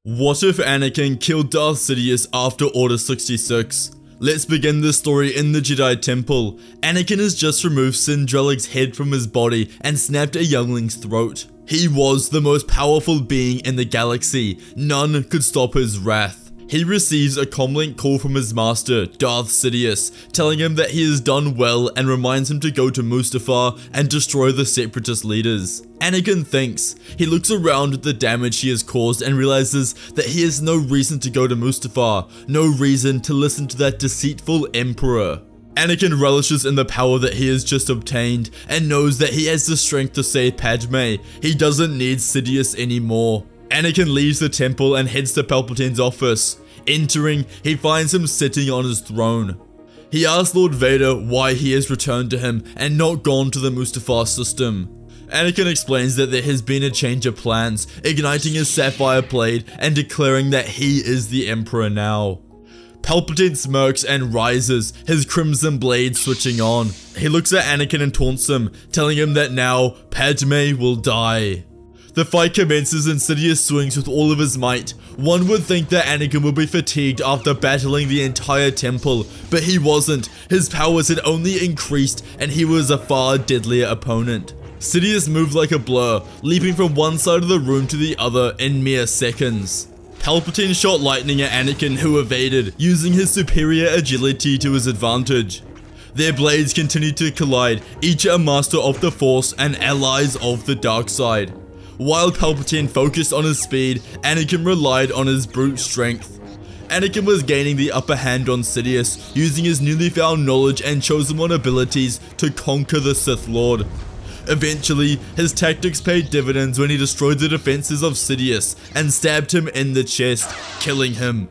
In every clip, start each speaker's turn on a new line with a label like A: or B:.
A: What if Anakin killed Darth Sidious after Order 66? Let's begin this story in the Jedi Temple. Anakin has just removed Sindralig's head from his body and snapped a youngling's throat. He was the most powerful being in the galaxy. None could stop his wrath. He receives a comlink call from his master, Darth Sidious, telling him that he has done well and reminds him to go to Mustafar and destroy the Separatist leaders. Anakin thinks. He looks around at the damage he has caused and realizes that he has no reason to go to Mustafar, no reason to listen to that deceitful Emperor. Anakin relishes in the power that he has just obtained and knows that he has the strength to save Padme. He doesn't need Sidious anymore. Anakin leaves the temple and heads to Palpatine's office. Entering, he finds him sitting on his throne. He asks Lord Vader why he has returned to him and not gone to the Mustafar system. Anakin explains that there has been a change of plans, igniting his sapphire blade and declaring that he is the Emperor now. Palpatine smirks and rises, his crimson blade switching on. He looks at Anakin and taunts him, telling him that now Padme will die. The fight commences and Sidious swings with all of his might. One would think that Anakin would be fatigued after battling the entire temple, but he wasn't. His powers had only increased and he was a far deadlier opponent. Sidious moved like a blur, leaping from one side of the room to the other in mere seconds. Palpatine shot lightning at Anakin, who evaded, using his superior agility to his advantage. Their blades continued to collide, each a master of the Force and allies of the dark side. While Palpatine focused on his speed, Anakin relied on his brute strength. Anakin was gaining the upper hand on Sidious, using his newly found knowledge and chosen one abilities to conquer the Sith Lord. Eventually, his tactics paid dividends when he destroyed the defenses of Sidious and stabbed him in the chest, killing him.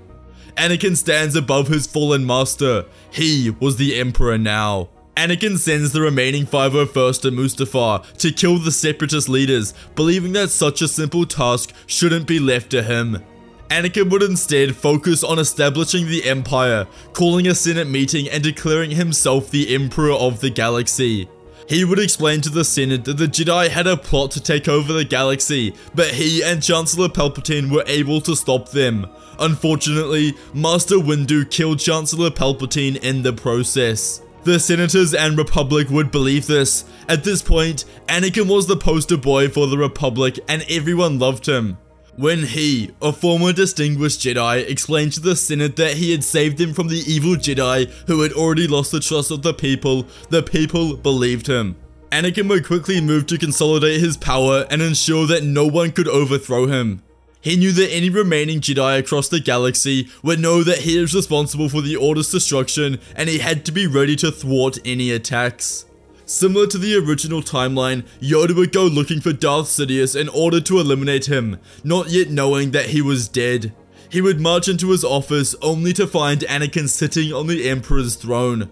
A: Anakin stands above his fallen master. He was the Emperor now. Anakin sends the remaining 501st to Mustafar to kill the Separatist leaders, believing that such a simple task shouldn't be left to him. Anakin would instead focus on establishing the Empire, calling a Senate meeting and declaring himself the Emperor of the galaxy. He would explain to the Senate that the Jedi had a plot to take over the galaxy, but he and Chancellor Palpatine were able to stop them. Unfortunately, Master Windu killed Chancellor Palpatine in the process. The Senators and Republic would believe this. At this point, Anakin was the poster boy for the Republic and everyone loved him. When he, a former distinguished Jedi, explained to the Senate that he had saved them from the evil Jedi who had already lost the trust of the people believed him. Anakin would quickly move to consolidate his power and ensure that no one could overthrow him. He knew that any remaining Jedi across the galaxy would know that he is responsible for the Order's destruction and he had to be ready to thwart any attacks. Similar to the original timeline, Yoda would go looking for Darth Sidious in order to eliminate him, not yet knowing that he was dead. He would march into his office only to find Anakin sitting on the Emperor's throne.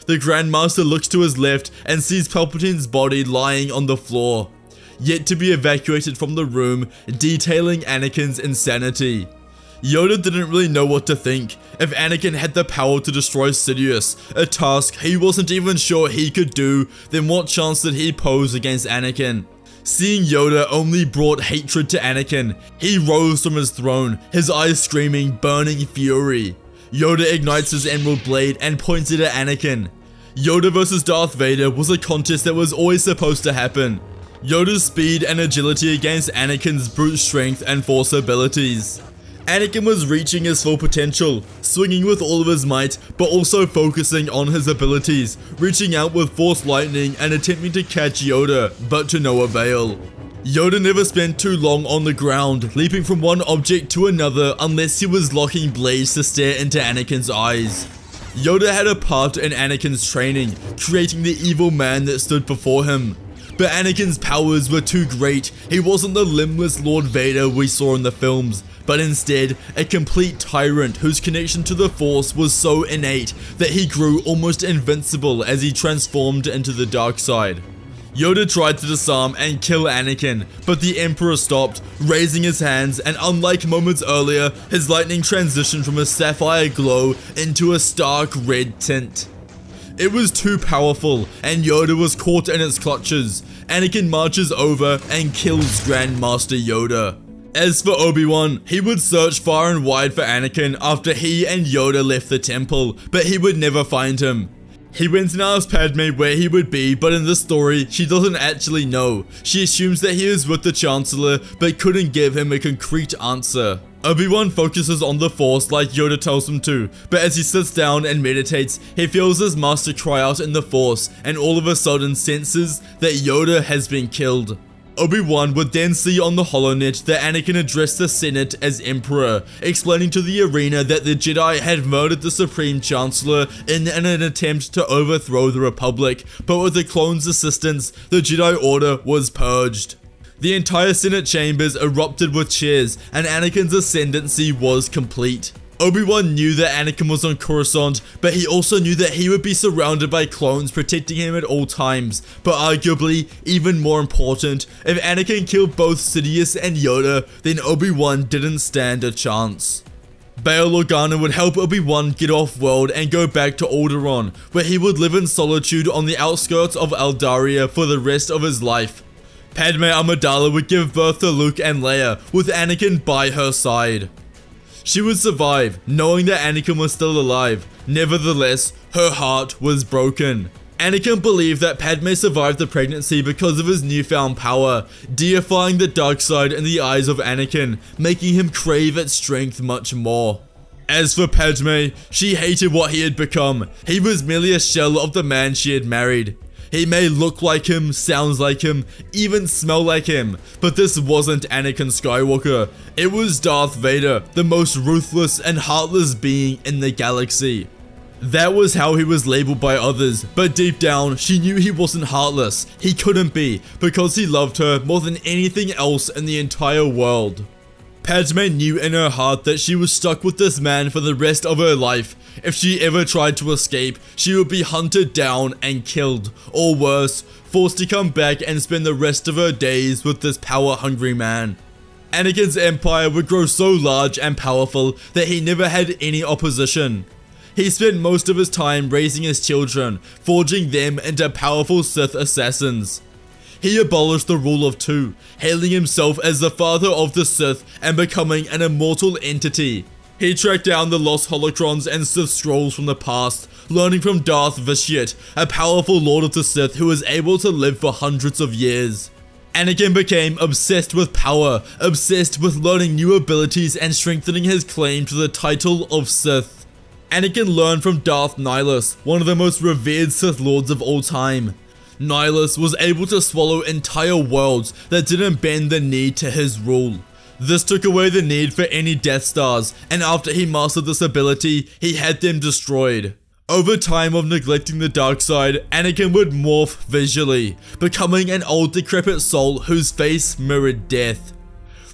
A: The Grand Master looks to his left and sees Palpatine's body lying on the floor, yet to be evacuated from the room, detailing Anakin's insanity. Yoda didn't really know what to think. If Anakin had the power to destroy Sidious, a task he wasn't even sure he could do, then what chance did he pose against Anakin? Seeing Yoda only brought hatred to Anakin. He rose from his throne, his eyes screaming burning fury. Yoda ignites his emerald blade and points it at Anakin. Yoda versus Darth Vader was a contest that was always supposed to happen. Yoda's speed and agility against Anakin's brute strength and force abilities. Anakin was reaching his full potential, swinging with all of his might, but also focusing on his abilities, reaching out with force lightning and attempting to catch Yoda, but to no avail. Yoda never spent too long on the ground, leaping from one object to another unless he was locking blades to stare into Anakin's eyes. Yoda had a part in Anakin's training, creating the evil man that stood before him. But Anakin's powers were too great. He wasn't the limbless Lord Vader we saw in the films, but instead a complete tyrant whose connection to the Force was so innate that he grew almost invincible as he transformed into the dark side. Yoda tried to disarm and kill Anakin, but the Emperor stopped, raising his hands, and unlike moments earlier, his lightning transitioned from a sapphire glow into a stark red tint. It was too powerful, and Yoda was caught in its clutches. Anakin marches over and kills Grand Master Yoda. As for Obi-Wan, he would search far and wide for Anakin after he and Yoda left the temple, but he would never find him. He went and asked Padme where he would be, but in this story, she doesn't actually know. She assumes that he is with the Chancellor, but couldn't give him a concrete answer. Obi-Wan focuses on the Force like Yoda tells him to, but as he sits down and meditates, he feels his master cry out in the Force, and all of a sudden senses that Yoda has been killed. Obi-Wan would then see on the HoloNet that Anakin addressed the Senate as Emperor, explaining to the arena that the Jedi had murdered the Supreme Chancellor in an attempt to overthrow the Republic, but with the clone's assistance, the Jedi Order was purged. The entire Senate chambers erupted with cheers, and Anakin's ascendancy was complete. Obi-Wan knew that Anakin was on Coruscant, but he also knew that he would be surrounded by clones protecting him at all times. But arguably, even more important, if Anakin killed both Sidious and Yoda, then Obi-Wan didn't stand a chance. Bail Organa would help Obi-Wan get off-world and go back to Alderaan, where he would live in solitude on the outskirts of Eldaria for the rest of his life. Padme Amidala would give birth to Luke and Leia, with Anakin by her side. She would survive, knowing that Anakin was still alive. Nevertheless, her heart was broken. Anakin believed that Padme survived the pregnancy because of his newfound power, deifying the dark side in the eyes of Anakin, making him crave its strength much more. As for Padme, she hated what he had become. He was merely a shell of the man she had married. He may look like him, sounds like him, even smell like him, but this wasn't Anakin Skywalker. It was Darth Vader, the most ruthless and heartless being in the galaxy. That was how he was labeled by others, but deep down, she knew he wasn't heartless. He couldn't be, because he loved her more than anything else in the entire world. Padme knew in her heart that she was stuck with this man for the rest of her life. If she ever tried to escape, she would be hunted down and killed, or worse, forced to come back and spend the rest of her days with this power-hungry man. Anakin's empire would grow so large and powerful that he never had any opposition. He spent most of his time raising his children, forging them into powerful Sith assassins. He abolished the rule of two, hailing himself as the father of the Sith and becoming an immortal entity. He tracked down the lost holocrons and Sith scrolls from the past, learning from Darth Sidious, a powerful Lord of the Sith who was able to live for hundreds of years. Anakin became obsessed with power, obsessed with learning new abilities and strengthening his claim to the title of Sith. Anakin learned from Darth Nihilus, one of the most revered Sith Lords of all time. Nihilus was able to swallow entire worlds that didn't bend the knee to his rule. This took away the need for any Death Stars, and after he mastered this ability, he had them destroyed. Over time of neglecting the dark side, Anakin would morph visually, becoming an old decrepit soul whose face mirrored death.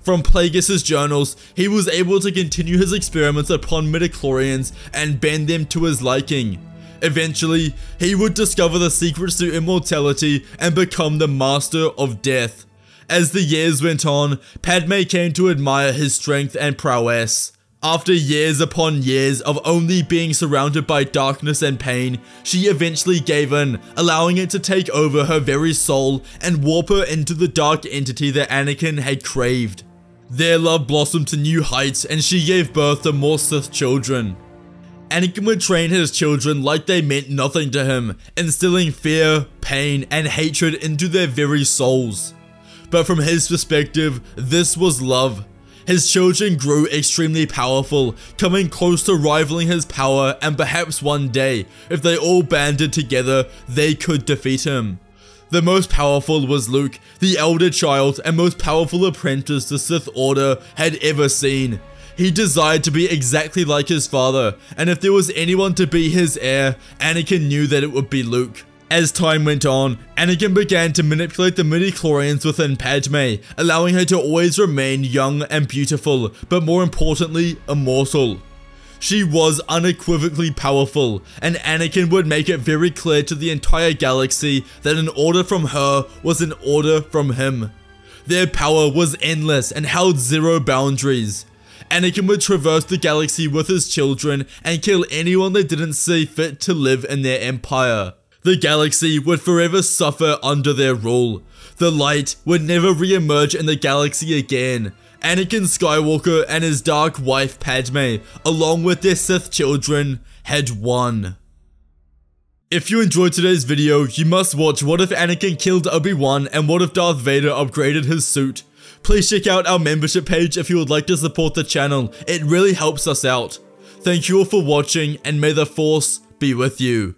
A: From Plagueis' journals, he was able to continue his experiments upon midichlorians and bend them to his liking. Eventually, he would discover the secrets to immortality and become the master of death. As the years went on, Padme came to admire his strength and prowess. After years upon years of only being surrounded by darkness and pain, she eventually gave in, allowing it to take over her very soul and warp her into the dark entity that Anakin had craved. Their love blossomed to new heights and she gave birth to more Sith children. Anakin would train his children like they meant nothing to him, instilling fear, pain, and hatred into their very souls. But from his perspective, this was love. His children grew extremely powerful, coming close to rivaling his power, and perhaps one day, if they all banded together, they could defeat him. The most powerful was Luke, the elder child and most powerful apprentice the Sith Order had ever seen. He desired to be exactly like his father, and if there was anyone to be his heir, Anakin knew that it would be Luke. As time went on, Anakin began to manipulate the midichlorians within Padme, allowing her to always remain young and beautiful, but more importantly, immortal. She was unequivocally powerful, and Anakin would make it very clear to the entire galaxy that an order from her was an order from him. Their power was endless and held zero boundaries. Anakin would traverse the galaxy with his children and kill anyone they didn't see fit to live in their empire. The galaxy would forever suffer under their rule. The light would never re-emerge in the galaxy again, Anakin Skywalker and his dark wife Padme, along with their Sith children, had won. If you enjoyed today's video, you must watch What If Anakin Killed Obi-Wan and What If Darth Vader Upgraded His Suit. Please check out our membership page if you would like to support the channel, it really helps us out. Thank you all for watching, and may the Force be with you.